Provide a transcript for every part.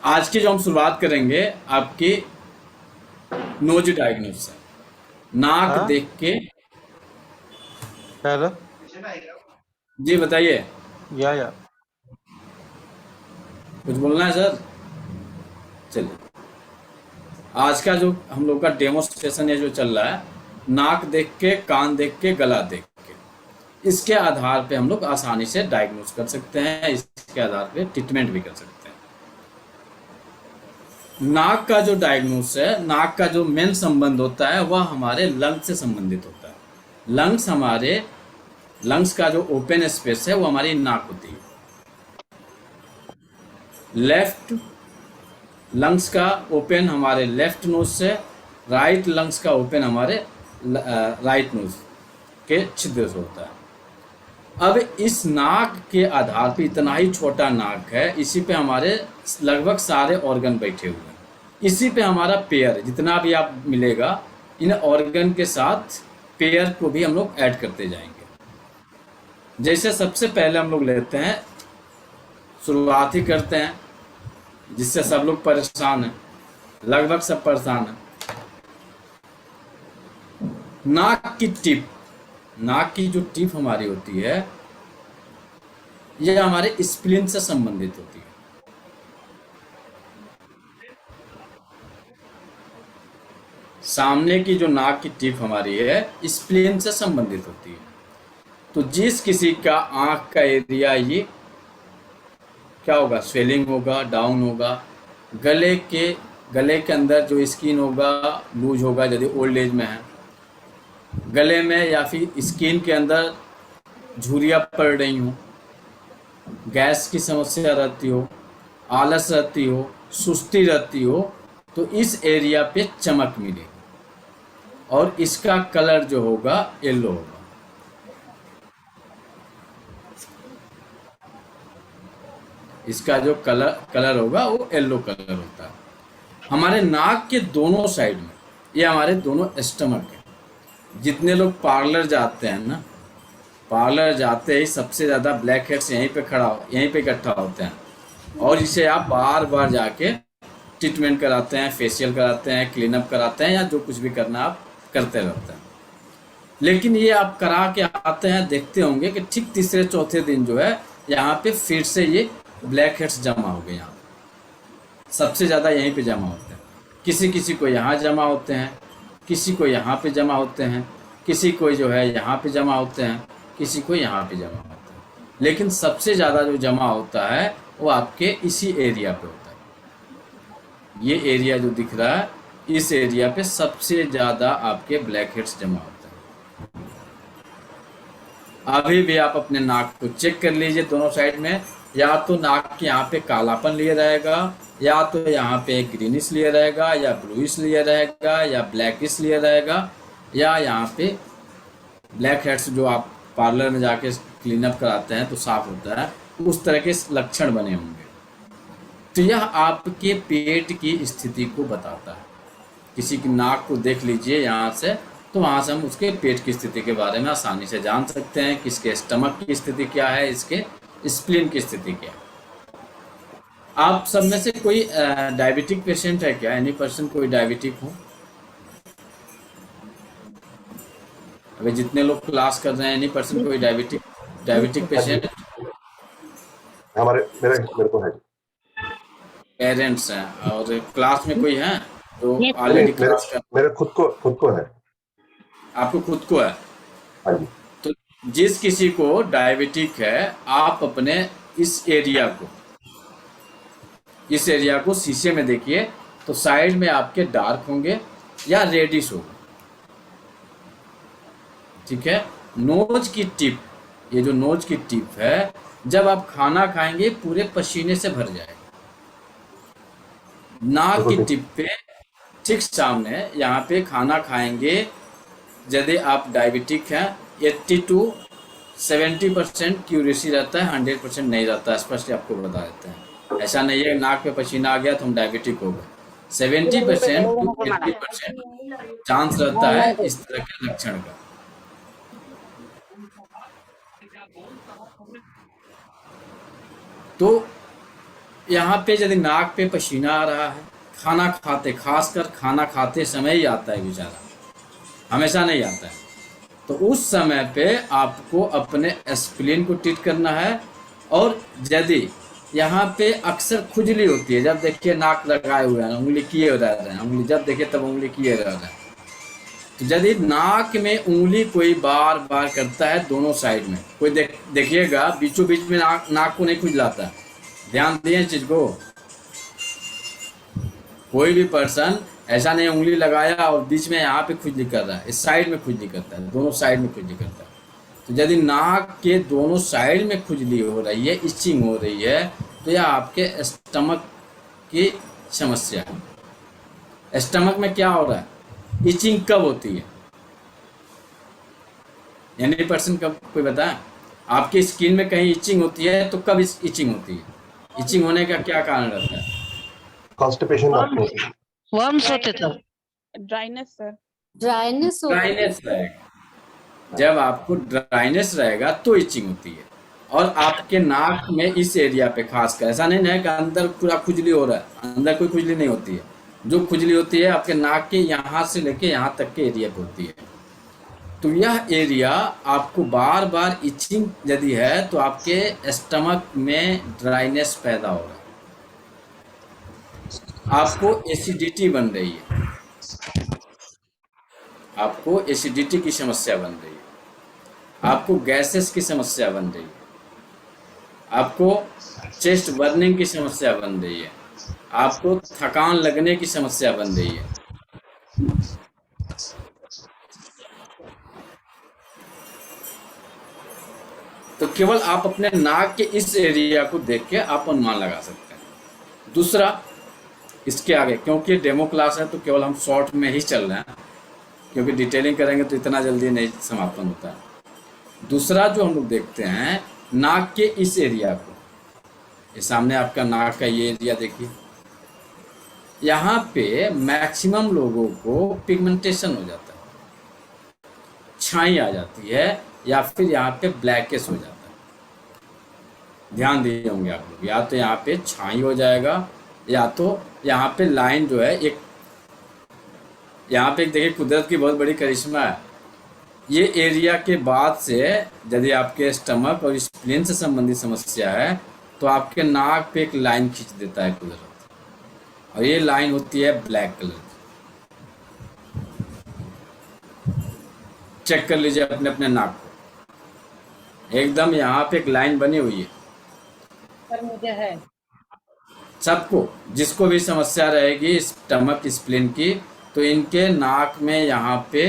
आज की जो हम शुरुआत करेंगे आपकी नोज डायग्नोस से। नाक हाँ। देख के। हेलो। जी बताइए। या कुछ बोलना है सर? चलिए, आज का जो हम लोग का डेमोस्ट्रेशन है जो चल रहा है, नाक देख के, कान देख के, गला देख के, इसके आधार पे हम लोग आसानी से डायग्नोस कर सकते हैं, इसके आधार पे ट्रीटमेंट भी कर सकते हैं। नाक का जो डायग्नोस है, नाक का जो मेन संबंध होता है वह हमारे लंग से संबंधित होता है। लंग्स का जो ओपन स्पेस है वो हमारी नाक होती है। लेफ्ट लंग्स का ओपन हमारे लेफ्ट नोज से, राइट लंग्स का ओपन हमारे राइट नोज के छिद्र से होता है। अब इस नाक के आधार पे, इतना ही छोटा नाक है, इसी पे हमारे लगभग सारे ऑर्गन बैठे हुए हैं। इसी पे हमारा पेयर जितना भी आप मिलेगा, इन ऑर्गन के साथ पेयर को भी हम लोग ऐड करते जाएंगे। जैसे सबसे पहले हम लोग लेते हैं, शुरुआत ही करते हैं जिससे सब लोग परेशान हैं, लगभग सब परेशान हैं। नाक की टिप, नाक की जो टिप हमारी होती है, यह हमारे स्प्लीन से संबंधित होती है। सामने की जो नाक की टिप हमारी है, स्प्लीन से संबंधित होती है। तो जिस किसी का आंख का एरिया ये क्या होगा, स्वेलिंग होगा, डाउन होगा। गले के गले के अंदर जो स्किन होगा लूज होगा यदि ओल्ड एज में है। गले में या फिर स्किन के अंदर झुर्रियाँ पड़ रही हो, गैस की समस्या रहती हो, आलस रहती हो, सुस्ती रहती हो, तो इस एरिया पे चमक मिलेगी और इसका कलर जो होगा येलो होगा। इसका जो कलर कलर होगा वो येलो कलर होता है। हमारे नाक के दोनों साइड में, ये हमारे दोनों स्टमक है। जितने लोग पार्लर जाते हैं ना, पार्लर जाते ही सबसे ज़्यादा ब्लैक हेड्स यहीं पे इकट्ठा होते हैं, और इसे आप बार बार जाके ट्रीटमेंट कराते हैं, फेशियल कराते हैं, क्लीनअप कराते हैं, या जो कुछ भी करना आप करते रहते हैं। लेकिन ये आप करा के आते हैं, देखते होंगे कि ठीक तीसरे चौथे दिन जो है यहाँ पे फिर से ये ब्लैक हेड्स जमा हो गए। यहाँ सबसे ज़्यादा यहीं पे जमा होते हैं। किसी किसी को यहाँ जमा होते हैं, किसी को यहाँ पे जमा होते हैं, किसी को जो है यहाँ पे जमा होते हैं, किसी को यहाँ पे जमा होते हैं। लेकिन सबसे ज़्यादा जो जमा होता है वो आपके इसी एरिया पे होता है। ये एरिया जो दिख रहा है, इस एरिया पे सबसे ज़्यादा आपके ब्लैक हेड्स जमा होते हैं। अभी भी आप अपने नाक को चेक कर लीजिए दोनों साइड में, या तो नाक के यहाँ पे कालापन लिए रहेगा, या तो यहाँ पे ग्रीनिश लिए रहेगा, या ब्लूइश लिए रहेगा, या ब्लैकिश लिए रहेगा, या यहाँ पे ब्लैक हेड्स जो आप पार्लर में जाके क्लीनअप कराते हैं तो साफ होता है, उस तरह के लक्षण बने होंगे। तो यह आपके पेट की स्थिति को बताता है। किसी की नाक को देख लीजिए यहाँ से, तो वहाँ से हम उसके पेट की स्थिति के बारे में आसानी से जान सकते हैं कि इसके स्टमक की स्थिति क्या है, इसके स्प्लीन की स्थिति क्या है। आप सब में से कोई डायबिटिक पेशेंट है क्या? एनी पर्सन कोई डायबिटिक हो? अभी जितने लोग क्लास कर रहे हैं, एनी पर्सन कोई डायबिटिक डायबिटिक हाँ जी। पेशेंट? हमारे मेरे मेरे को है जी। पेरेंट्स हैं और क्लास में कोई है जो नहीं नहीं, ऑलरेडी मेरे क्लास कर? मेरे खुद को है। आपको खुद को है? हाँ जी। तो जिस किसी को डायबिटिक है, आप अपने इस एरिया को इस एरिया को शीशे में देखिए, तो साइड में आपके डार्क होंगे या रेडिश होगा। ठीक है। नोज की टिप, ये जो नोज की टिप है, जब आप खाना खाएंगे पूरे पसीने से भर जाएगा। नाक की बिल्कुल ठीक। टिप पे ठीक सामने, यहाँ पे खाना खाएंगे, यदि आप डायबिटिक हैं, 80 टू 70% क्यूरेसी रहता है, 100% नहीं रहता है। स्पष्ट आपको बता देते हैं, ऐसा नहीं है नाक पे पसीना आ गया तो हम डायबिटिक हो गए। 70% टू 80% चांस रहता है इस तरह के लक्षण का। तो यहाँ पे यदि नाक पे पसीना आ रहा है, खाना खाते, खासकर खाना खाते समय ही आता है बेचारा, हमेशा नहीं आता है, तो उस समय पे आपको अपने स्प्लीन को ट्रीट करना है। और यदि यहाँ पे अक्सर खुजली होती है, जब देखिए नाक लगाए हुए हैं, उंगली किए रह रहे हैं, उंगली जब देखिए तब उंगली किए रह रहे हैं, तो यदि नाक में उंगली कोई बार बार करता है दोनों साइड में, कोई देखिएगा बीचों बीच में नाक को नहीं खुजलाता, ध्यान दिए इस चीज को। कोई भी पर्सन ऐसा नहीं उंगली लगाया और बीच में यहाँ पे खुजली कर रहा है, इस साइड में खुजली करता है, दोनों साइड में खुजली करता है। तो यदि नाक के दोनों साइड में खुजली हो रही है, इचिंग हो रही है, तो यह आपके स्टमक की समस्या है। स्टमक में क्या हो रहा है, इचिंग कब होती है, यानी पर्सन कब, कोई बताए आपकी स्किन में कहीं इचिंग होती है तो कब इचिंग होती है, इचिंग होने का क्या कारण रहता है? कॉन्स्टिपेशन आपको होती है। वर्म्स होते तो ड्राइनेस सर, ड्राइनेस ड्राइनेस रहेगा, जब आपको ड्राइनेस रहेगा तो इचिंग होती है। और आपके नाक में इस एरिया पे खासकर, ऐसा नहीं है कि अंदर पूरा खुजली हो रहा है, अंदर कोई खुजली नहीं होती है, जो खुजली होती है आपके नाक के यहाँ से लेके यहाँ तक के एरिया पे होती है। तो यह एरिया आपको बार बार इचिंग यदि है तो आपके स्टमक में ड्राइनेस पैदा हो रहा है, आपको एसिडिटी बन रही है, आपको एसिडिटी की समस्या बन रही है, आपको गैसेस की समस्या बन रही है, आपको चेस्ट बर्निंग की समस्या बन रही है, आपको थकान लगने की समस्या बन रही है। तो केवल आप अपने नाक के इस एरिया को देख के आप अनुमान लगा सकते हैं। दूसरा, इसके आगे क्योंकि डेमो क्लास है तो केवल हम शॉर्ट में ही चल रहे हैं, क्योंकि डिटेलिंग करेंगे तो इतना जल्दी नहीं समापन होता है। दूसरा जो हम लोग देखते हैं, नाक के इस एरिया को, ये सामने आपका नाक का ये एरिया देखिए, यहाँ पे मैक्सिमम लोगों को पिगमेंटेशन हो जाता है, छाई आ जाती है, या फिर यहाँ पे ब्लैकेस हो जाता है। ध्यान दिए होंगे आप लोग, या तो यहाँ पे छाई हो जाएगा, या तो यहाँ पे लाइन जो है एक, यहाँ पे देखिए कुदरत की बहुत बड़ी करिश्मा है, ये एरिया के बाद से यदि आपके स्टमक और स्प्लीन से संबंधित समस्या है तो आपके नाक पे एक लाइन खींच देता है कुदरत, और ये लाइन होती है ब्लैक कलर की। चेक कर लीजिए अपने अपने नाक को, एकदम यहाँ पे एक लाइन बनी हुई है। सर मुझे है सबको, जिसको भी समस्या रहेगी स्टमक स्प्लीन की, तो इनके नाक में यहाँ पे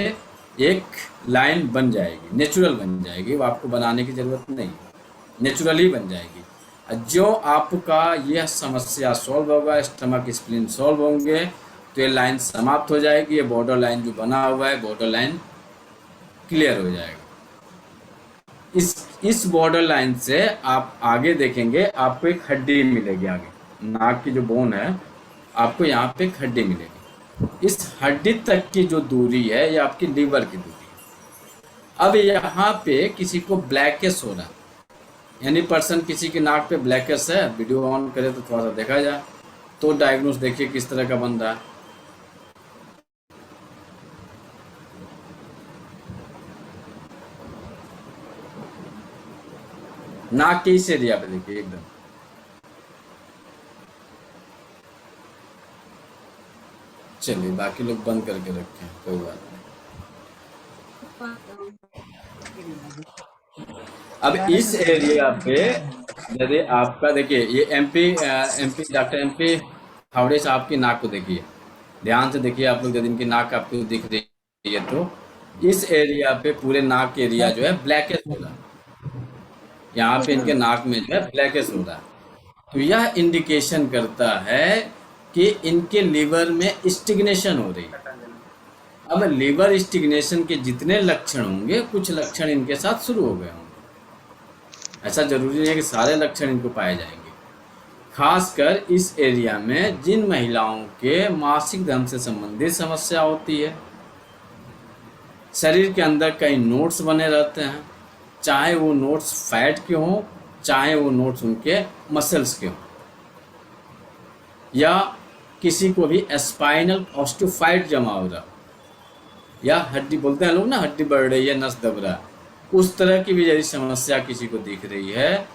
एक लाइन बन जाएगी, नेचुरल बन जाएगी, वो आपको बनाने की ज़रूरत नहीं, नेचुरली बन जाएगी। जो आपका यह समस्या सॉल्व होगा, स्टमक स्प्लीन सॉल्व होंगे, तो ये लाइन समाप्त हो जाएगी, ये बॉर्डर लाइन जो बना हुआ है बॉर्डर लाइन क्लियर हो जाएगा। इस बॉर्डर लाइन से आप आगे देखेंगे, आपको एक हड्डी मिलेगी आगे, नाक की जो बोन है, आपको यहाँ पे एक हड्डी मिलेगी। इस हड्डी तक की जो दूरी है ये आपकी लीवर की दूरी है। अब यहाँ पे किसी को ब्लैकेस हो रहा है, यानी पर्सन किसी के नाक पे ब्लैकेस है, वीडियो ऑन करे तो थोड़ा सा देखा जाए, तो डायग्नोस देखिए किस तरह का बन रहा है। नाक के इस एरिया पे देखिए एकदम, चलिए बाकी लोग बंद करके रखें, कोई बात नहीं। अब इस एरिया पे यदि आपका देखिए, ये एमपी डॉक्टर एमपी हावड़े साहब की नाक को देखिए, ध्यान से देखिए आप लोग, यदि इनकी नाक आपको दिख रही है तो इस एरिया पे पूरे नाक के एरिया जो है ब्लैकेस हो रहा है, यहाँ पे इनके नाक में जो है ब्लैकेस हो रहा है। तो यह इंडिकेशन करता है कि इनके लीवर में स्टिग्नेशन हो रही है। अब लीवर स्टिग्नेशन के जितने लक्षण होंगे, कुछ लक्षण इनके साथ शुरू हो गए होंगे, ऐसा जरूरी नहीं है कि सारे लक्षण इनको पाए जाएंगे। खासकर इस एरिया में जिन महिलाओं के मासिक धर्म से संबंधित समस्या होती है, शरीर के अंदर कई नोट्स बने रहते हैं, चाहे वो नोट्स फैट के हों, चाहे वो नोट्स उनके मसल्स के हों, या किसी को भी स्पाइनल ऑस्टियोफाइट जमा हो रहा, या हड्डी बोलते हैं लोग ना, हड्डी बढ़ रही है, नस दब रहा है, उस तरह की भी यदि समस्या किसी को दिख रही है,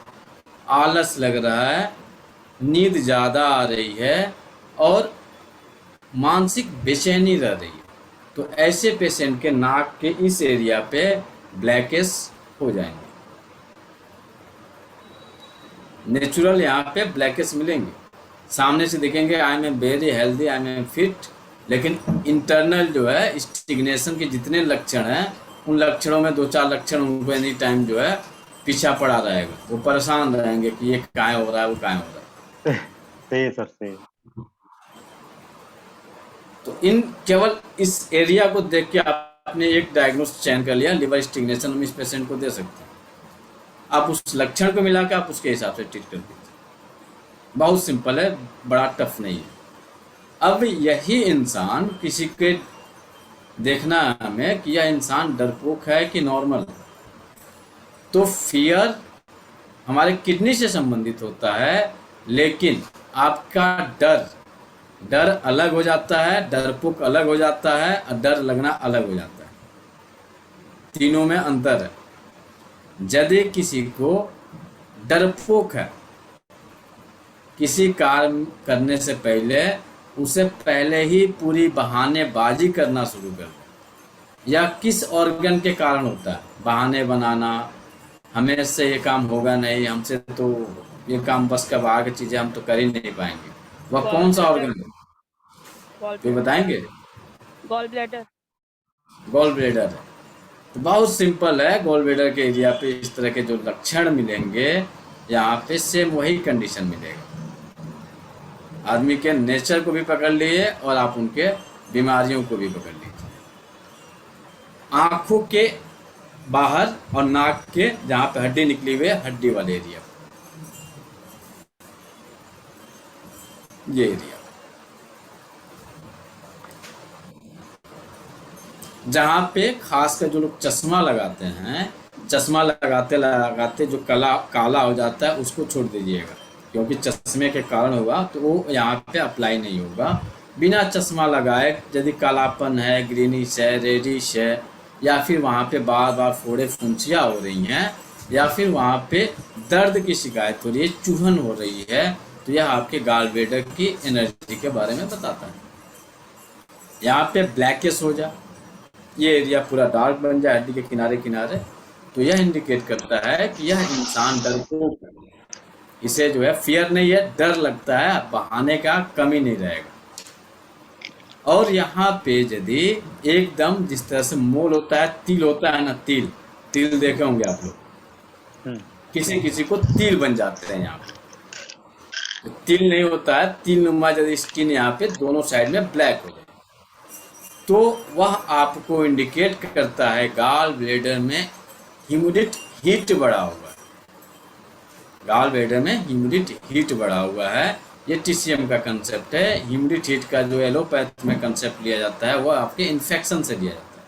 आलस लग रहा है, नींद ज़्यादा आ रही है और मानसिक बेचैनी रह रही है, तो ऐसे पेशेंट के नाक के इस एरिया पे ब्लैकेस हो जाएंगे। नेचुरल यहाँ पे ब्लैकेस मिलेंगे, सामने से देखेंगे I am very healthy, I am fit, लेकिन इंटरनल जो है स्टिग्नेशन के जितने लक्षण हैं, उन लक्षणों में 2-4 लक्षण उनको एनी टाइम जो है पीछा पड़ा रहेगा, वो परेशान रहेंगे कि ये काय हो रहा है, वो काय हो रहा है। सही है सर, सही है। तो इन केवल इस एरिया को देख के आपने एक डायग्नोस चयन कर लिया, लिवर स्टिग्नेशन हम इस पेशेंट को दे सकते हैं। आप उस लक्षण को मिला के आप उसके हिसाब से ट्रीट कर दीजिए, बहुत सिंपल है, बड़ा टफ नहीं है। अब यही इंसान किसी के देखना है हमें कि यह इंसान डरपोक है कि नॉर्मल, तो फियर हमारे किडनी से संबंधित होता है, लेकिन आपका डर अलग हो जाता है, डरपोक अलग हो जाता है और डर लगना अलग हो जाता है, तीनों में अंतर है। यदि किसी को डरपोक है, किसी कार्य करने से पहले उसे पहले ही पूरी बहानेबाजी करना शुरू कर दे, या किस ऑर्गन के कारण होता है बहाने बनाना, हमें से ये काम होगा नहीं, हमसे तो ये काम बस का बाहर की चीज़ें हम तो कर ही नहीं पाएंगे, वह कौन सा ऑर्गन है तो बताएंगे? Gall bladder. गॉल ब्लैडर है, तो बहुत सिंपल है। गॉल ब्लैडर के एरिया पे इस तरह के जो लक्षण मिलेंगे, यहाँ पे सेम वही कंडीशन मिलेगा। आदमी के नेचर को भी पकड़ लिए और आप उनके बीमारियों को भी पकड़ लीजिए। आँखों के बाहर और नाक के जहाँ पे हड्डी निकली हुई है, हड्डी वाले एरिया, ये एरिया जहाँ पे खास कर जो लोग चश्मा लगाते हैं, चश्मा लगाते लगाते जो काला हो जाता है उसको छोड़ दीजिएगा, क्योंकि चश्मे के कारण होगा तो वो यहाँ पे अप्लाई नहीं होगा। बिना चश्मा लगाए यदि कालापन है, ग्रीनिश है, रेडिश है, या फिर वहाँ पे बार बार फोड़े फुंसियाँ हो रही हैं, या फिर वहाँ पे दर्द की शिकायत हो रही है, चूहन हो रही है, तो यह आपके गॉल ब्लैडर की एनर्जी के बारे में बताता है। यहाँ पे ब्लैकेस हो जाए, ये एरिया पूरा डार्क बन जाए हड्डी के किनारे किनारे, तो यह इंडिकेट करता है कि यह इंसान डरपोक है, इसे जो है फियर नहीं है, डर लगता है, बहाने का कमी नहीं रहेगा। और यहाँ पे यदि एकदम जिस तरह से मोल होता है, तिल होता है ना, तिल देखे होंगे आप लोग, किसी किसी को तिल बन जाते हैं यहाँ पे, तो तिल नहीं होता है, तिल नुमा यदि स्किन यहाँ पे दोनों साइड में ब्लैक हो जाए, तो वह आपको इंडिकेट करता है गॉल ब्लैडर में ह्यूमिडिटी हीट बढ़ा हुआ है। गॉल ब्लैडर में ह्यूमिडिटी हीट बढ़ा हुआ है, ये टीसीएम का कंसेप्ट है। ह्यूमिडिटी हीट का जो एलोपैथ में कंसेप्ट लिया जाता है, वह आपके इन्फेक्शन से लिया जाता है।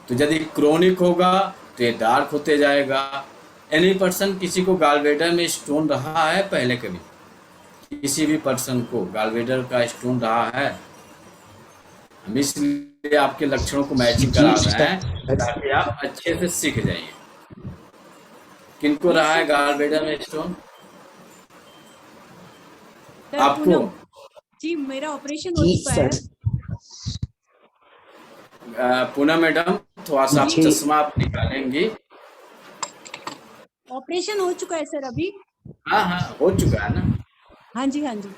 तो यदि क्रोनिक होगा तो ये डार्क होते जाएगा। एनी पर्सन, किसी को गॉल ब्लैडर में स्टोन रहा है पहले, कभी किसी भी पर्सन को गॉल ब्लैडर का स्टोन रहा है, हम इसलिए आपके लक्षणों को मैचिंग करा रहे हैं ताकि आप अच्छे से सीख जाइए। किनको रहा है गॉल ब्लैडर में स्टोन? आपको? जी, मेरा ऑपरेशन हो चुका है। पूनम मैडम, थोड़ा सा चश्मा आप निकालेंगी? ऑपरेशन हो चुका है सर अभी। हाँ हाँ, हो चुका है ना। हाँ जी, हाँ जी।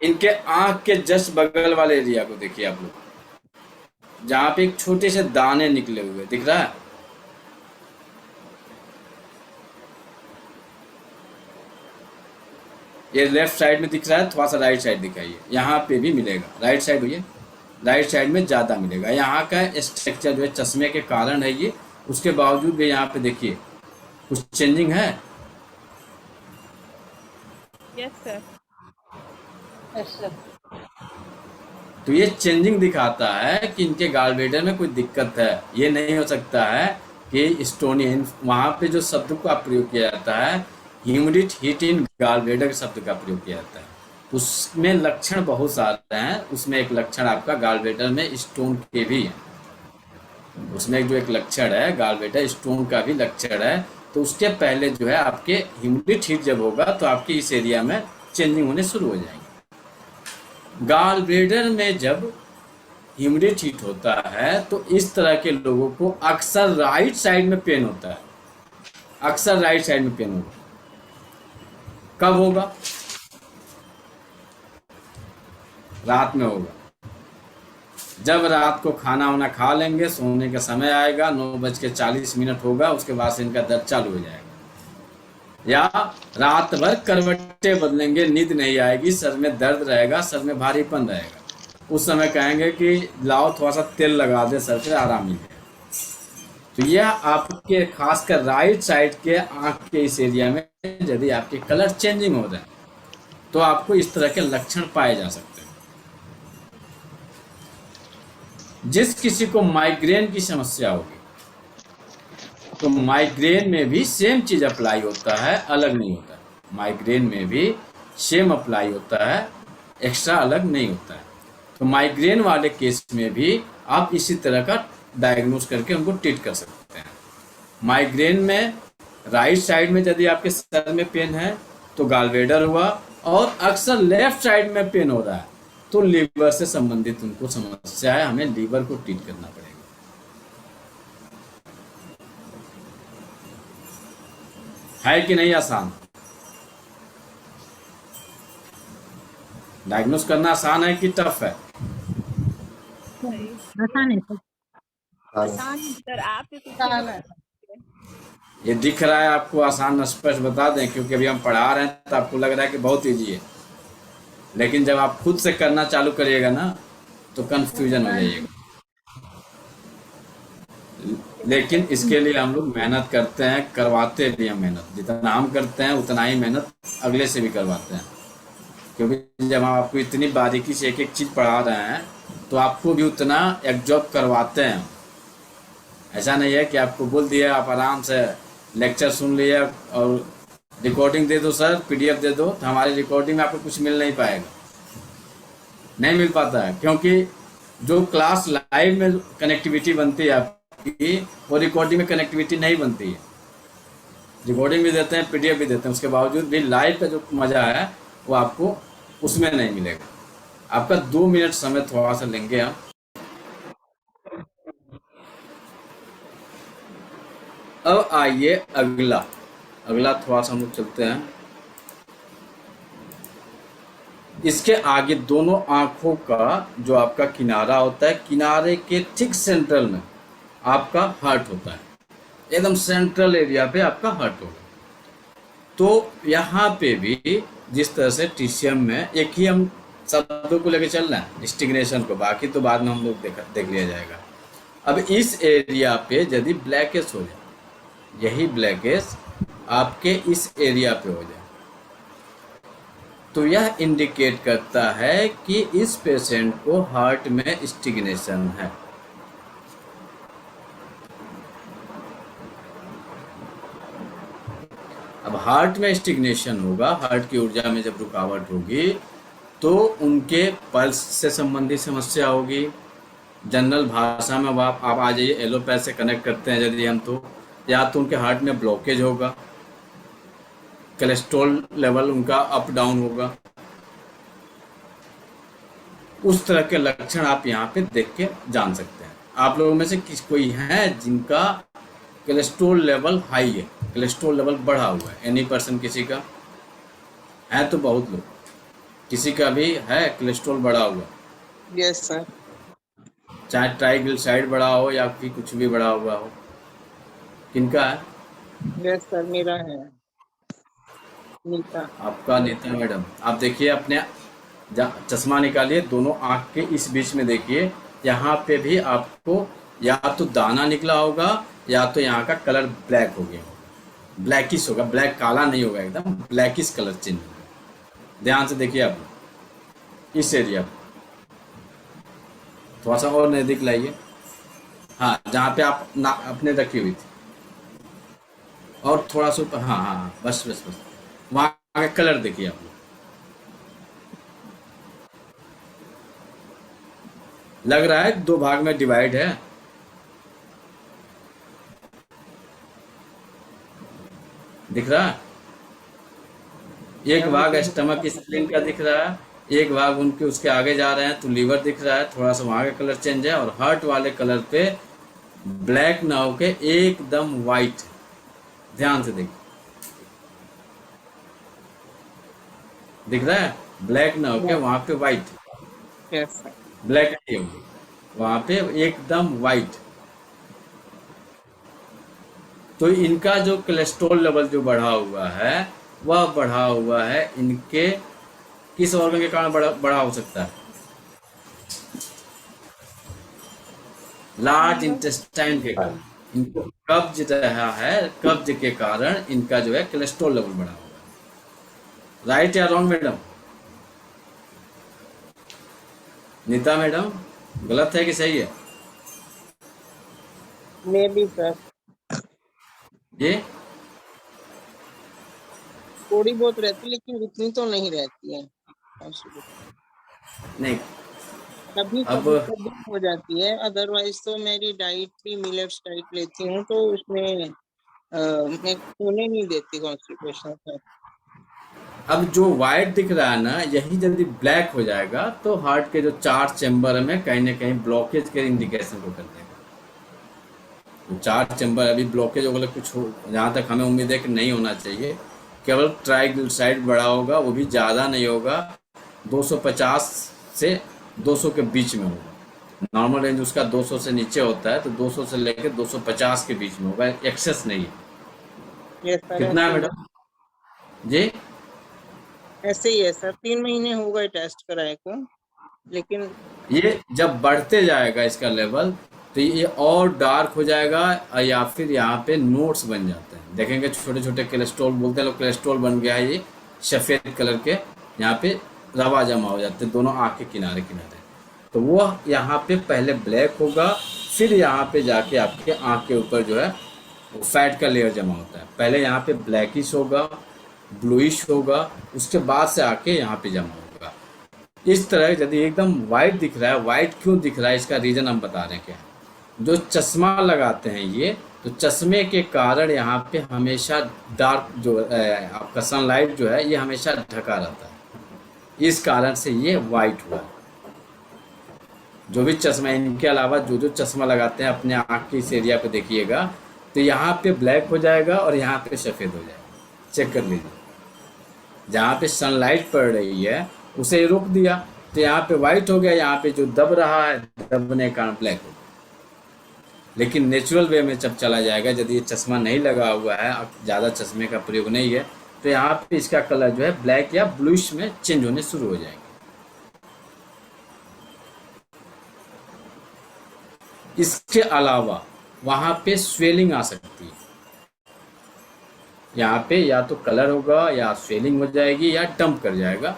इनके आंख के जस्ट बगल वाले एरिया को देखिए आप लोग, जहाँ पे एक छोटे से दाने निकले हुए दिख रहा है, ये लेफ्ट साइड में दिख रहा है, थोड़ा सा राइट साइड दिखाइए, यहाँ पे भी मिलेगा। राइट साइड हुई, राइट साइड में ज़्यादा मिलेगा। यहाँ का स्ट्रक्चर जो है चश्मे के कारण है ये, उसके बावजूद भी यहाँ पे देखिए कुछ चेंजिंग है। Yes sir. तो ये चेंजिंग दिखाता है कि इनके गॉल ब्लैडर में कोई दिक्कत है। ये नहीं हो सकता है कि स्टोनी, वहाँ पे जो शब्द का प्रयोग किया जाता है humidity heat in gall bladder शब्द का प्रयोग किया जाता है। उसमें लक्षण बहुत सारे हैं। उसमें एक लक्षण आपका गॉल ब्लैडर में स्टोन के भी है। उसमें जो एक लक्षण है गॉल ब्लैडर स्टोन का भी लक्षण है। तो उसके पहले जो है आपके ह्यूमिडिटी हीट जब होगा तो आपके इस एरिया में चेंजिंग होने शुरू हो जाएंगे। गॉल ब्लैडर में जब ह्यूमिडिटी हीट होता है तो इस तरह के लोगों को अक्सर राइट साइड में पेन होता है। अक्सर राइट साइड में पेन होगा। कब होगा? रात में होगा। जब रात को खाना वाना खा लेंगे, सोने का समय आएगा, 9:40 होगा, उसके बाद से इनका दर्द चालू हो जाएगा। या रात भर करवटें बदलेंगे, नींद नहीं आएगी, सर में दर्द रहेगा, सर में भारीपन रहेगा। उस समय कहेंगे कि लाओ थोड़ा सा तेल लगा दे, सर पे आराम मिलेगा। तो यह आपके खासकर राइट साइड के आंख के इस एरिया में यदि आपके कलर चेंजिंग हो रहे हैं तो आपको इस तरह के लक्षण पाए जा सकते हैं। जिस किसी को माइग्रेन की समस्या होगी तो माइग्रेन में भी सेम चीज अप्लाई होता है, अलग नहीं होता है। माइग्रेन में भी सेम अप्लाई होता है, एक्स्ट्रा अलग नहीं होता है। तो माइग्रेन वाले केस में भी आप इसी तरह का डायग्नोस करके उनको ट्रीट कर सकते हैं। माइग्रेन में राइट साइड में यदि आपके सर में पेन है तो गॉल ब्लैडर हुआ, और अक्सर लेफ्ट साइड में पेन हो रहा है तो लीवर से संबंधित उनको समस्या है, हमें लीवर को ट्रीट करना पड़ेगा। है कि नहीं आसान? डायग्नोस करना आसान है कि टफ है? आसान है सर। आसान सर आप ही कुछ आसान है। ये दिख रहा है आपको आसान? स्पष्ट बता दें, क्योंकि अभी हम पढ़ा रहे हैं तो आपको लग रहा है कि बहुत इजी है, लेकिन जब आप खुद से करना चालू करिएगा ना तो कंफ्यूजन हो जाइएगा। लेकिन इसके लिए हम लोग मेहनत करते हैं, करवाते भी हैं मेहनत। जितना हम करते हैं उतना ही मेहनत अगले से भी करवाते हैं, क्योंकि जब हम आपको इतनी बारीकी से एक एक चीज़ पढ़ा रहे हैं तो आपको भी उतना एब्जॉर्ब करवाते हैं। ऐसा नहीं है कि आपको बोल दिया आप आराम से लेक्चर सुन लिया और रिकॉर्डिंग दे दो सर, पीडीएफ दे दो, तो हमारी रिकॉर्डिंग में आपको कुछ मिल नहीं पाएगा, नहीं मिल पाता है। क्योंकि जो क्लास लाइव में कनेक्टिविटी बनती है आपकी, वो रिकॉर्डिंग में कनेक्टिविटी नहीं बनती है। रिकॉर्डिंग भी देते हैं, पीडीएफ भी देते हैं, उसके बावजूद भी लाइव का जो मज़ा है वो आपको उसमें नहीं मिलेगा। आपका 2 मिनट समय थोड़ा सा लेंगे हम। अब आइए अगला थोड़ा सा हम लोग चलते हैं। इसके आगे दोनों आंखों का जो आपका किनारा होता है, किनारे के ठीक सेंट्रल में आपका हार्ट होता है। एकदम सेंट्रल एरिया पे आपका हार्ट होगा। तो यहाँ पे भी जिस तरह से टीसीएम में एक ही हम शब्दों को लेकर चल रहे हैं, स्टिग्नेशन को, बाकी तो बाद में हम लोग देख लिया जाएगा। अब इस एरिया पे यदि ब्लैकेस हो जाए, यही ब्लैकेस आपके इस एरिया पे हो जाए, तो यह इंडिकेट करता है कि इस पेशेंट को हार्ट में स्टिग्नेशन है। अब हार्ट में स्टिग्नेशन होगा, हार्ट की ऊर्जा में जब रुकावट होगी तो उनके पल्स से संबंधित समस्या होगी। जनरल भाषा में आप आ जाइए, एलोपैथ से कनेक्ट करते हैं यदि हम, तो या तो उनके हार्ट में ब्लॉकेज होगा, कोलेस्ट्रॉल लेवल उनका अप डाउन होगा। उस तरह के लक्षण आप यहाँ पे देख के जान सकते हैं। आप लोगों में से कोई है जिनका कोलेस्ट्रॉल लेवल हाई है, कोलेस्ट्रॉल लेवल बढ़ा हुआ है? एनी पर्सन किसी का है? तो बहुत लोग, किसी का भी है कोलेस्ट्रॉल बढ़ा हुआ? Yes sir. चाहे ट्राइग्लिसराइड बढ़ा हो या फिर कुछ भी बढ़ा हुआ हो, किनका है? यस सर, मेरा है। नीता। आपका नीता मैडम। आप देखिए, अपने चश्मा निकालिए, दोनों आँख के इस बीच में देखिए, यहाँ पे भी आपको या तो दाना निकला होगा या तो यहाँ का कलर ब्लैक हो गया होगा, ब्लैकिश होगा। ब्लैक काला नहीं होगा, एकदम ब्लैकिश कलर चेंज होगा। ध्यान से देखिए आप इस एरिया पर, थोड़ा सा और नज़दीक लाइए। हाँ, जहाँ पे आप अपने रखी हुई थी, और थोड़ा सा ऊपर। हाँ हाँ हाँ, बस बस बस, वहां का कलर देखिए आप लोग, लग रहा है 2 भाग में डिवाइड है। दिख रहा है? एक भाग स्टमक स्प्लीन का दिख रहा है, एक भाग उनके उसके आगे जा रहे हैं तो लीवर दिख रहा है, थोड़ा सा वहां का कलर चेंज है, और हार्ट वाले कलर पे ब्लैक ना होके एकदम वाइट। ध्यान से देखिए, दिख रहा है? ब्लैक ना होके वहां पे वाइट, यस सर। ब्लैक नहीं होगी, वहां पे एकदम वाइट। तो इनका जो कोलेस्ट्रॉल लेवल जो बढ़ा हुआ है, वह बढ़ा हुआ है इनके किस ऑर्गन के कारण बढ़ा हो सकता है? लार्ज इंटेस्टाइन के कारण। इनको कब्ज रहा है, कब्ज के कारण इनका जो है कोलेस्ट्रॉल लेवल बढ़ा हुआ है। राइट या रॉन्ग मैडम? नीता मैडम, गलत है कि सही है मे बी सर, ये? थोड़ी बहुत रहती लेकिन उतनी तो नहीं रहती है। नहीं, कभी अब कभी कभी हो जाती है, अदरवाइज तो मेरी डाइट भी मिलेट्स डाइट लेती हूँ तो उसमें मैं होने नहीं देती कॉन्स्टिपेशन सर। अब जो वाइट दिख रहा है ना, यही जल्दी ब्लैक हो जाएगा तो हार्ट के जो 4 चैम्बर में कहीं ना कहीं ब्लॉकेज के इंडिकेशन को कर देगा। तो 4 चैम्बर अभी ब्लॉकेज वगैरह कुछ हो, जहाँ तक हमें उम्मीद है कि नहीं होना चाहिए। केवल ट्राइग्लिसराइड बढ़ा होगा, वो भी ज़्यादा नहीं होगा, 250 से 200 के बीच में होगा। नॉर्मल रेंज उसका 200 से नीचे होता है, तो 200 से लेकर 250 के बीच में होगा, एक्सेस नहीं है। यस सर, कितना है मैडम जी? ऐसे ही है सर। 3 महीने हो गए टेस्ट कराए को, लेकिन ये जब बढ़ते जाएगा इसका लेवल, तो ये और डार्क हो जाएगा, या फिर यहाँ पे नोट्स बन जाते हैं। देखेंगे छोटे छोटे कोलेस्ट्रॉल, बोलते हैं लोग कोलेस्ट्रॉल बन गया है, ये सफ़ेद कलर के यहाँ पे रवा जमा हो जाते हैं दोनों आँख के किनारे किनारे। तो वो यहाँ पे पहले ब्लैक होगा, फिर यहाँ पे जाके आपके आँख के ऊपर जो है वो फैट का लेयर जमा होता है। पहले यहाँ पे ब्लैकिश होगा, ब्लूइश होगा, उसके बाद से आके यहाँ पे जमा होगा। इस तरह यदि एकदम वाइट दिख रहा है, वाइट क्यों दिख रहा है इसका रीज़न हम बता रहे हैं क्या है। जो चश्मा लगाते हैं ये, तो चश्मे के कारण यहाँ पे हमेशा डार्क जो आपका सनलाइट जो है ये हमेशा ढका रहता है, इस कारण से ये वाइट हुआ है। जो भी चश्मा, इनके अलावा जो जो चश्मा लगाते हैं अपने आँख के इस एरिया पे देखिएगा, तो यहाँ पे ब्लैक हो जाएगा और यहाँ पे सफ़ेद हो जाएगा। चेक कर लीजिए, जहाँ पे सनलाइट पड़ रही है उसे रोक दिया तो यहाँ पे वाइट हो गया, यहाँ पे जो दब रहा है दबने के कारण ब्लैक हो गया। लेकिन नेचुरल वे में जब चला जाएगा, यदि ये चश्मा नहीं लगा हुआ है, ज़्यादा चश्मे का प्रयोग नहीं है, तो यहाँ पे इसका कलर जो है ब्लैक या ब्लूइश में चेंज होने शुरू हो जाएगा। इसके अलावा वहाँ पे स्वेलिंग आ सकती है, यहाँ पे या तो कलर होगा या स्वेलिंग हो जाएगी या डंप कर जाएगा।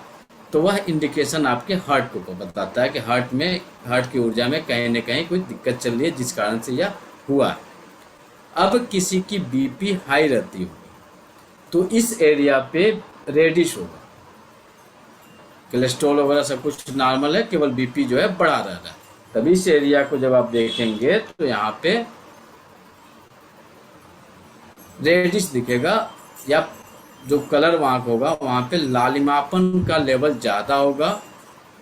तो वह इंडिकेशन आपके हार्ट को बताता है कि हार्ट की ऊर्जा में कहीं ना कहीं कोई दिक्कत चल रही है, जिस कारण से यह हुआ है। अब किसी की बीपी हाई रहती होगी तो इस एरिया पे रेडिश होगा, कोलेस्ट्रॉल वगैरह सब कुछ नॉर्मल है, केवल बीपी जो है बढ़ा रह रहा है। तभी इस एरिया को जब आप देखेंगे तो यहाँ पे रेडिश दिखेगा, या जो कलर वहाँ होगा वहाँ पे लालिमापन का लेवल ज़्यादा होगा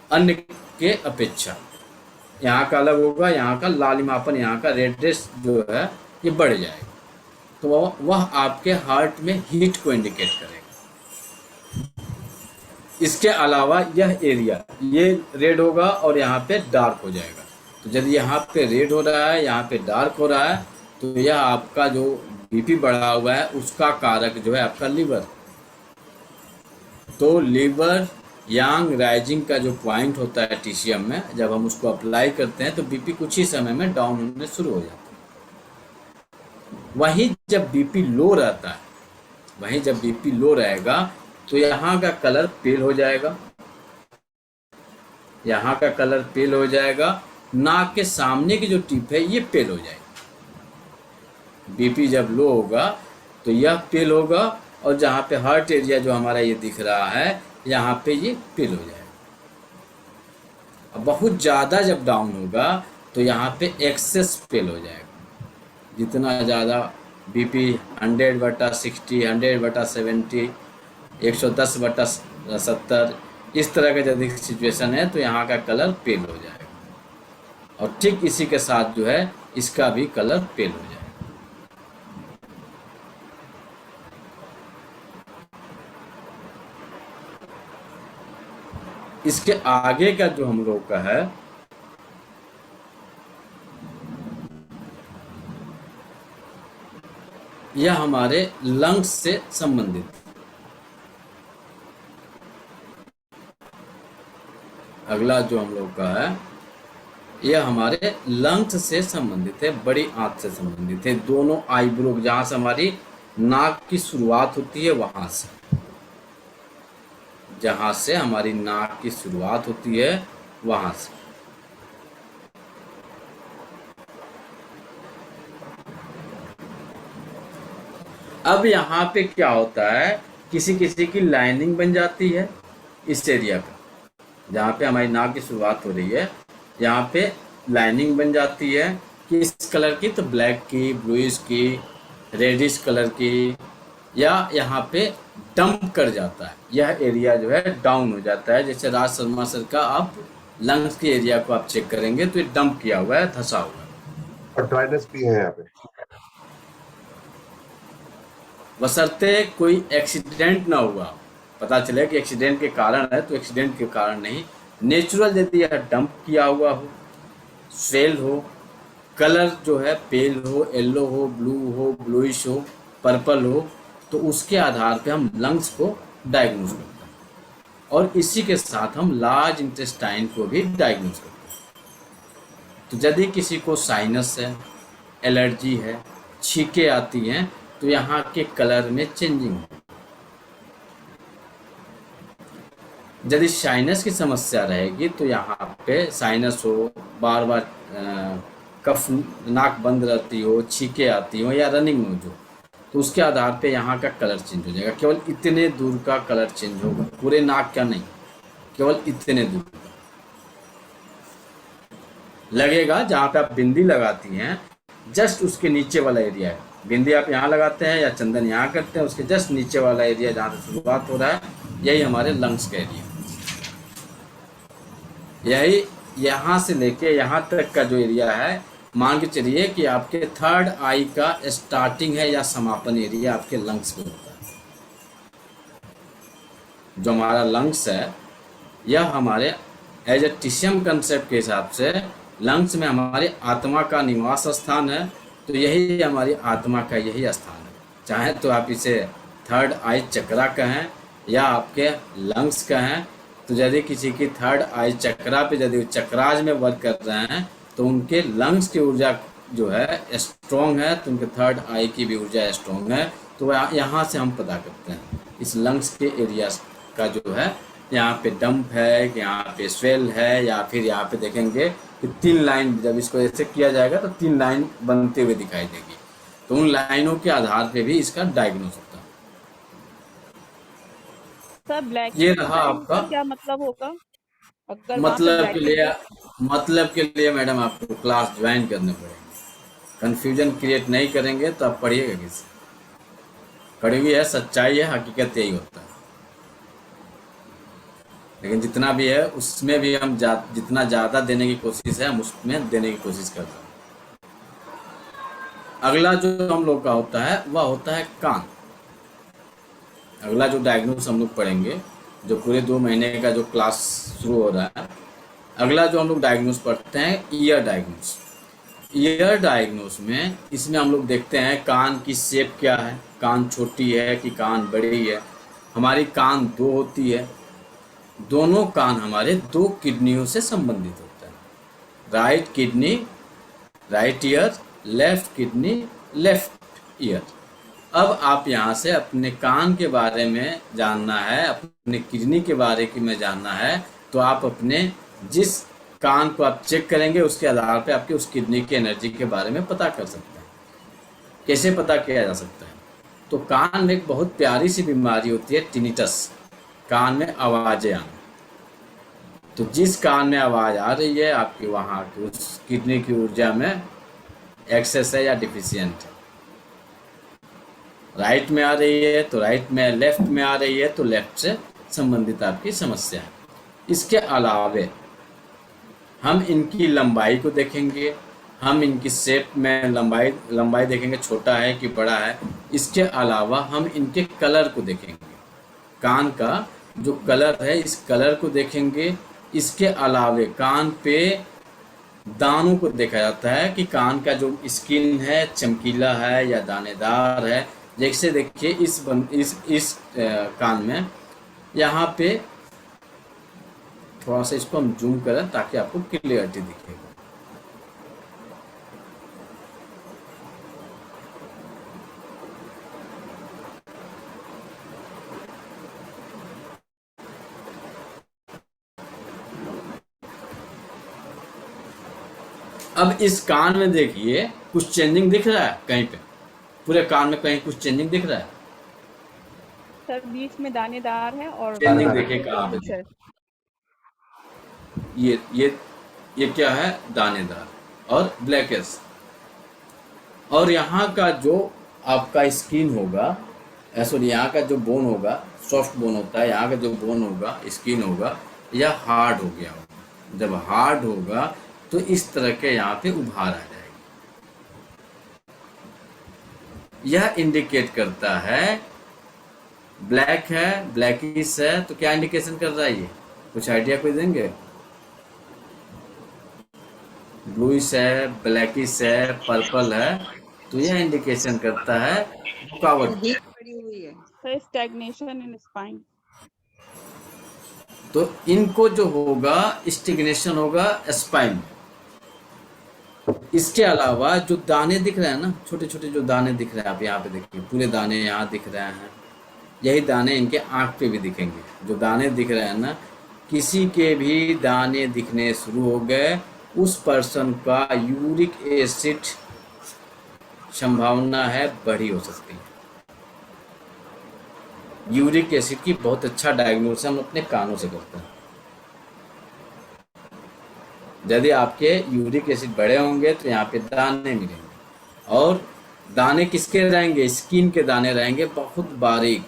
अन्य के अपेक्षा। यहाँ का अलग होगा, यहाँ का लालिमापन, यहाँ का रेडिश जो है ये बढ़ जाएगा। तो वह आपके हार्ट में हीट को इंडिकेट करेगा। इसके अलावा यह एरिया ये रेड होगा और यहाँ पे डार्क हो जाएगा। तो यदि यहाँ पे रेड हो रहा है, यहाँ पे डार्क हो रहा है, तो यह आपका जो बीपी बढ़ा हुआ है उसका कारक जो है आपका लीवर। तो लीवर यांग राइजिंग का जो पॉइंट होता है टीसीएम में, जब हम उसको अप्लाई करते हैं तो बीपी कुछ ही समय में डाउन होने शुरू हो जाता है। वहीं जब बीपी लो रहता है, वहीं जब बीपी लो रहेगा तो यहाँ का कलर पेल हो जाएगा, यहाँ का कलर पेल हो जाएगा, नाक के सामने की जो टिप है ये पेल हो जाएगी। बीपी जब लो होगा तो यह पेल होगा और जहाँ पे हार्ट एरिया जो हमारा ये दिख रहा है, यहाँ पे ये पिल हो जाएगा। अब बहुत ज़्यादा जब डाउन होगा तो यहाँ पे एक्सेस पिल हो जाएगा। जितना ज़्यादा बीपी 100/60, 100/70, 110/70, इस तरह का यदि सिचुएशन है तो यहाँ का कलर पेल हो जाएगा। और ठीक इसी के साथ जो है इसका भी कलर पेल हो जाएगा। इसके आगे का जो हम लोग का है, यह हमारे लंग्स से संबंधित है। अगला जो हम लोग का है यह हमारे लंग्स से संबंधित है, बड़ी आंत से संबंधित है। दोनों आईब्रो जहां से हमारी नाक की शुरुआत होती है, वहां से, जहां से हमारी नाक की शुरुआत होती है वहां से। अब यहाँ पे क्या होता है, किसी किसी की लाइनिंग बन जाती है इस एरिया का, जहाँ पे हमारी नाक की शुरुआत हो रही है, यहाँ पे लाइनिंग बन जाती है। किस कलर की? तो ब्लैक की, ब्लूइश की, रेडिश कलर की, या यहाँ पे डंप कर जाता है। यह एरिया जो है डाउन हो जाता है। जैसे राज शर्मा सर का आप लंग्स के एरिया को आप चेक करेंगे तो ये डंप किया हुआ है, धंसा हुआ है। और ड्राइनेस भी है यहाँ पे। बशर्ते कोई एक्सीडेंट ना हुआ, पता चले कि एक्सीडेंट के कारण है, तो एक्सीडेंट के कारण नहीं, नेचुरल यदि यह डंप किया हुआ हो, स्वेल हो, कलर जो है पेल हो, येलो हो, ब्लू हो, ब्लूइश हो, पर्पल हो, तो उसके आधार पे हम लंग्स को डायग्नोज करते हैं। और इसी के साथ हम लार्ज इंटेस्टाइन को भी डायग्नोज करते हैं। तो यदि किसी को साइनस है, एलर्जी है, छींकें आती हैं, तो यहाँ के कलर में चेंजिंग है। यदि साइनस की समस्या रहेगी तो यहाँ पे साइनस हो, बार बार कफ, नाक बंद रहती हो, छींकें आती हो, या रनिंग हो जो, तो उसके आधार पे यहाँ का कलर चेंज हो जाएगा। केवल इतने दूर का कलर चेंज होगा, पूरे नाक का नहीं, केवल इतने दूर का लगेगा। जहाँ पे आप बिंदी लगाती हैं, जस्ट उसके नीचे वाला एरिया है। बिंदी आप यहाँ लगाते हैं या चंदन यहाँ करते हैं, उसके जस्ट नीचे वाला एरिया जहाँ से शुरुआत हो रहा है, यही हमारे लंग्स का एरिया। यही यहाँ से लेके यहाँ तक का जो एरिया है, मान के चलिए कि आपके थर्ड आई का स्टार्टिंग है या समापन एरिया आपके लंग्स पे होता है। जो हमारा लंग्स है, यह हमारे एज ए टिशियम कंसेप्ट के हिसाब से लंग्स में हमारी आत्मा का निवास स्थान है। तो यही हमारी आत्मा का यही स्थान है। चाहे तो आप इसे थर्ड आई चक्रा कहें या आपके लंग्स कहें। तो यदि किसी की थर्ड आई चक्रा पे यदि चक्राज में वर्क कर रहे हैं, तो उनके लंग्स की ऊर्जा जो है स्ट्रॉन्ग है, तो उनके थर्ड आई की भी ऊर्जा स्ट्रॉन्ग है। तो यहाँ से हम पता करते हैं इस लंग्स के एरिया का जो है, यहाँ पे डंप है, यहाँ पे स्वेल है, या फिर यहाँ पे देखेंगे कि 3 लाइन, जब इसको ऐसे किया जाएगा तो 3 लाइन बनते हुए दिखाई देगी। तो उन लाइनों के आधार पे भी इसका डायग्नोस होता है। सर ब्लैक ये रहा आपका क्या मतलब होगा? अगर वहाँ पे मतलब के लिए मैडम आपको क्लास ज्वाइन करने पड़ेंगे। कंफ्यूजन क्रिएट नहीं करेंगे तो आप पढ़िएगा किसी। कड़वी है, सच्चाई है, हकीकत यही होता है। लेकिन जितना भी है उसमें भी हम जितना ज़्यादा देने की कोशिश है, हम उसमें देने की कोशिश करते हैं। अगला जो हम लोग का होता है वह होता है कान। अगला जो डायग्नोस हम लोग पढ़ेंगे, जो पूरे 2 महीने का जो क्लास शुरू हो रहा है, अगला जो हम लोग डायग्नोस पढ़ते हैं, ईयर डायग्नोस। ईयर डायग्नोस में इसमें हम लोग देखते हैं कान की शेप क्या है, कान छोटी है कि कान बड़ी है। हमारी कान 2 होती है, दोनों कान हमारे 2 किडनियों से संबंधित होते हैं। Right kidney right year, left kidney left ear. अब आप यहाँ से अपने कान के बारे में जानना है, अपने किडनी के बारे में जानना है, तो आप अपने जिस कान को आप चेक करेंगे उसके आधार पे आपके उस किडनी की एनर्जी के बारे में पता कर सकते हैं। कैसे पता किया जा सकता है? तो कान में एक बहुत प्यारी सी बीमारी होती है टिनिटस, कान में आवाज़ें आना। तो जिस कान में आवाज़ आ रही है आपकी, वहाँ की उस किडनी की ऊर्जा में एक्सेस है या डिफिशियंट है। राइट में आ रही है तो राइट में, लेफ्ट में आ रही है तो लेफ्ट से संबंधित आपकी समस्या है। इसके अलावे हम इनकी लंबाई को देखेंगे, हम इनकी शेप में लंबाई देखेंगे, छोटा है कि बड़ा है। इसके अलावा हम इनके कलर को देखेंगे, कान का जो कलर है इस कलर को देखेंगे। इसके अलावे कान पे दानों को देखा जाता है कि कान का जो स्किन है चमकीला है या दानेदार है। जैसे देखिए इस कान में यहाँ पे थोड़ा सा इसको हम जूम करें ताकि आपको क्लियरिटी दिखेगा। अब इस कान में देखिए कुछ चेंजिंग दिख रहा है कहीं पे, पूरे कान में कहीं कुछ चेंजिंग दिख रहा है? सर बीच में दानेदार है और चेंजिंग देखिए कहाँ पे? सर ये क्या है? दानेदार और ब्लैकिश। और यहाँ का जो आपका स्किन होगा, सॉरी यहाँ का जो बोन होगा, सॉफ्ट बोन होता है, यहाँ का जो बोन होगा, स्किन होगा, यह हार्ड हो गया होगा। जब हार्ड होगा तो इस तरह के यहाँ पे उभार आ जाएगी। यह इंडिकेट करता है ब्लैक है, ब्लैकिश है, तो क्या इंडिकेशन कर रहा है ये? कुछ आइडिया कोई देंगे? ब्लूइश है, ब्लैकिश है, पर्पल है, तो यह इंडिकेशन करता है रुकावट। हीट पड़ी हुई है। सर स्टैग्नेशन इन स्पाइन। तो इनको जो होगा स्टिग्नेशन होगा स्पाइन। इसके अलावा जो दाने दिख रहे हैं ना, छोटे छोटे जो दाने दिख रहे हैं, आप यहाँ पे देखिए पूरे दाने यहाँ दिख रहे हैं। यही दाने इनके आँख पे भी दिखेंगे। जो दाने दिख रहे हैं ना, किसी के भी दाने दिखने शुरू हो गए, उस पर्सन का यूरिक एसिड संभावना है बढ़ी हो सकती है। यूरिक एसिड की बहुत अच्छा डायग्नोसिस हम अपने कानों से करते हैं। यदि आपके यूरिक एसिड बढ़े होंगे तो यहाँ पे दाने मिलेंगे। और दाने किसके रहेंगे? स्किन के दाने रहेंगे, बहुत बारीक।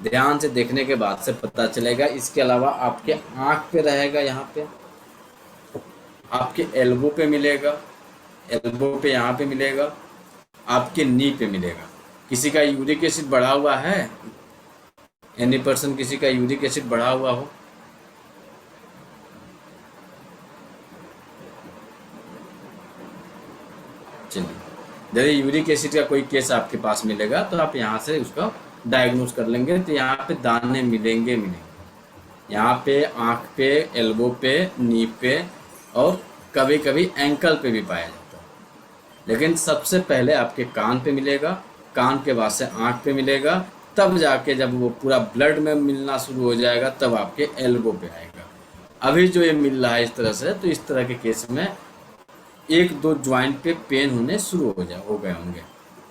ध्यान से देखने के बाद से पता चलेगा। इसके अलावा आपके आँख पे रहेगा, यहाँ पे आपके एल्बो पे मिलेगा, एल्बो पे यहाँ पे मिलेगा, आपके नी पे मिलेगा। किसी का यूरिक एसिड बढ़ा हुआ है? एनी पर्सन किसी का यूरिक एसिड बढ़ा हुआ हो? चलिए, यदि यूरिक एसिड का कोई केस आपके पास मिलेगा तो आप यहाँ से उसका डायग्नोज कर लेंगे। तो यहाँ पे दाने मिलेंगे। यहाँ पे आँख पे, एल्बो पे, नी पे और कभी कभी एंकल पे भी पाया जाता है। लेकिन सबसे पहले आपके कान पे मिलेगा, कान के बाद से आँख पे मिलेगा, तब जाके जब वो पूरा ब्लड में मिलना शुरू हो जाएगा तब आपके एल्बो पे आएगा। अभी जो ये मिल रहा है इस तरह से, तो इस तरह के केस में एक दो ज्वाइंट पे पेन होने शुरू हो गए होंगे।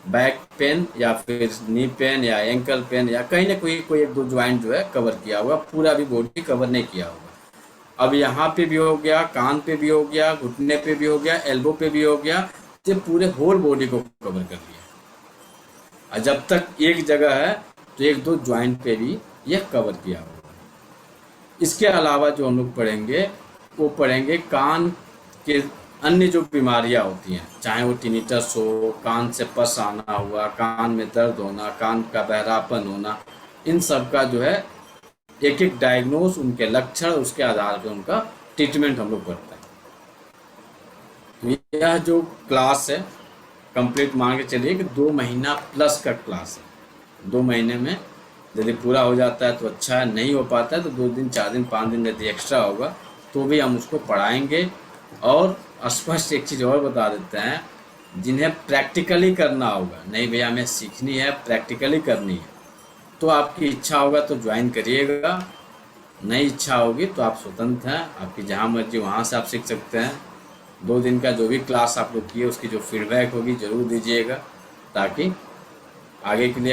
बैक पेन या फिर नी पेन या एंकल पेन या कहीं ना कोई एक दो ज्वाइंट जो है कवर किया होगा, पूरा भी बॉडी कवर नहीं किया होगा। अब यहाँ पे भी हो गया, कान पे भी हो गया, घुटने पे भी हो गया, एल्बो पे भी हो गया, तो पूरे होल बॉडी को कवर कर लिया। और जब तक एक जगह है तो एक दो ज्वाइंट पे भी यह कवर किया होगा। इसके अलावा जो हम लोग पढ़ेंगे वो पढ़ेंगे कान के अन्य जो बीमारियां होती हैं, चाहे वो टिनिटस हो, कान से पस आना हुआ, कान में दर्द होना, कान का बहरापन होना, इन सब का जो है एक एक डायग्नोस, उनके लक्षण, उसके आधार पर उनका ट्रीटमेंट हम लोग करते हैं। तो यह जो क्लास है कंप्लीट मान के चलिए कि 2 महीना प्लस का क्लास है। 2 महीने में यदि पूरा हो जाता है तो अच्छा है, नहीं हो पाता है तो 2 दिन, 4 दिन, 5 दिन यदि एक्स्ट्रा होगा तो भी हम उसको पढ़ाएंगे। और स्पष्ट एक चीज़ और बता देते हैं, जिन्हें प्रैक्टिकली करना होगा, नहीं भैया हमें सीखनी है, प्रैक्टिकली करनी है, तो आपकी इच्छा होगा तो ज्वाइन करिएगा, नहीं इच्छा होगी तो आप स्वतंत्र हैं, आपकी जहाँ मर्जी वहाँ से आप सीख सकते हैं। 2 दिन का जो भी क्लास आप लोग किए उसकी जो फीडबैक होगी ज़रूर दीजिएगा, ताकि आगे के लिए